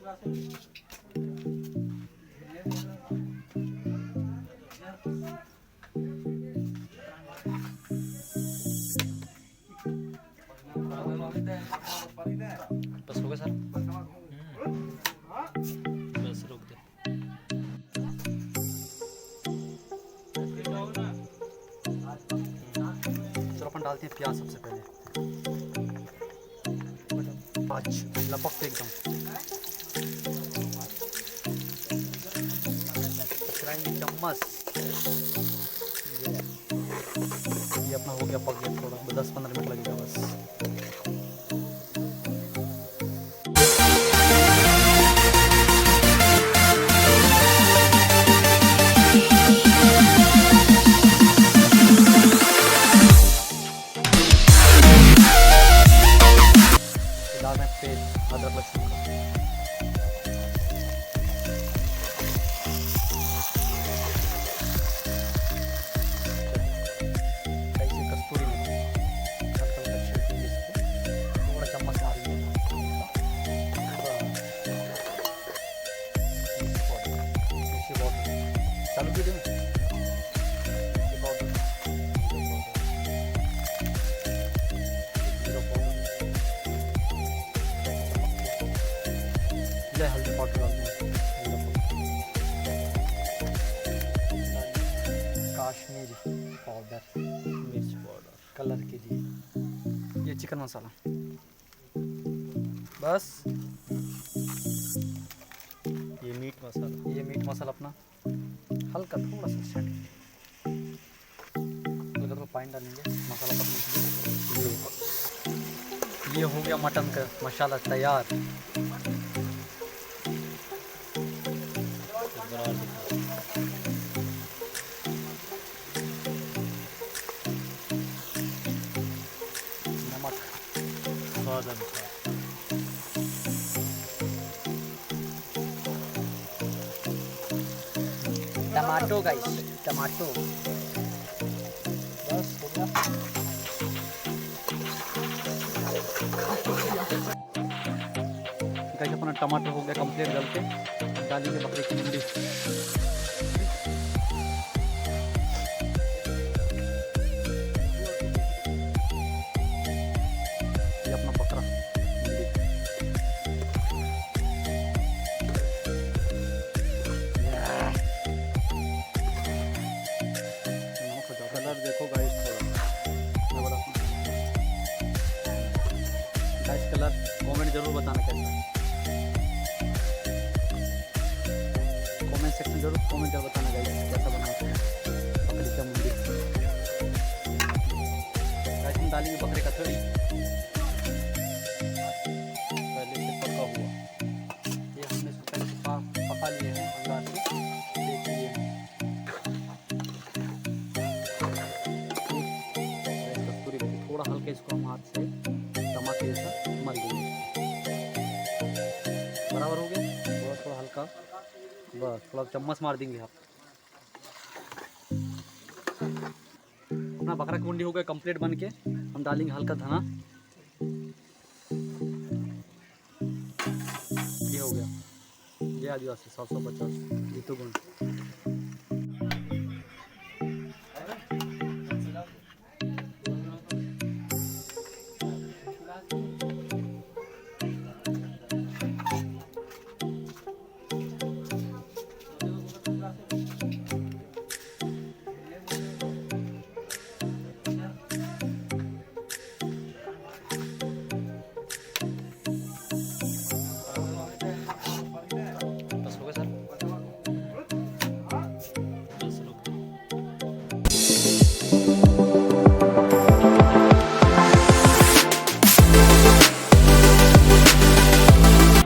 बस हो गया सर। बस रुक दे। चलो अपन डालते हैं प्याज सबसे पहले। आज लपक पे एकदम चम्मच। ये अपना हो गया, पक गया, थोड़ा 10-15 मिनट लगेगा बस। डाल में पेस्ट अदरक लहसुन का। कैसे कस्तूरी मेथी हल्का छिड़केंगे इसको, थोड़ा चम्मच मारेंगे। मिर्ची पाउडर चालू कीजिए ना। मिर्ची पाउडर, जीरा पाउडर, हल्दी पाउडर डालते हैं, काश्मीरी पाउडर, मिर्च पाउडर कलर के लिए, ये चिकन मसाला बस। ये मीट मसाला अपना हल्का थोड़ा सा सेट, तो पानी डालेंगे मसाला पकने के लिए। ये हो गया मटन का मसाला तैयार। नमक स्वाद अनुसार, टमाटो गाइस, टमाटो बस हो गया। गाइस अपना टमाटर हो गया कंप्लीट गल के, डालेंगे बकरे की मुंडी। ये अपना बकरा मुंडी, कलर देखो गाइस, थोड़ा गाइस कलर कमेंट जरूर बताना कैसा है। कमेंट सेक्शन जरूर बताना गाइस कैसा बनाते हैं बकरी का मुंडी। गाइस हम डालेंगे बकरे का थोड़ी पहले से पका हुआ, ये हमने इसको पहले से पका लिए हैं अंगार से, देख लिए हैं। कस्तूरी मेथी थोड़ा हल्का, इसको हम हाथ से टमाटर जैसा मल देंगे। बराबर हो गया, थोड़ा हल्का, बस थोड़ा चम्मच मार देंगे आप। अपना बकरा की मुंडी हो गया कंप्लीट बन के। हम डालेंगे हल्का धना, ये हो गया। ये आदिवासी 750 जीतू गुण।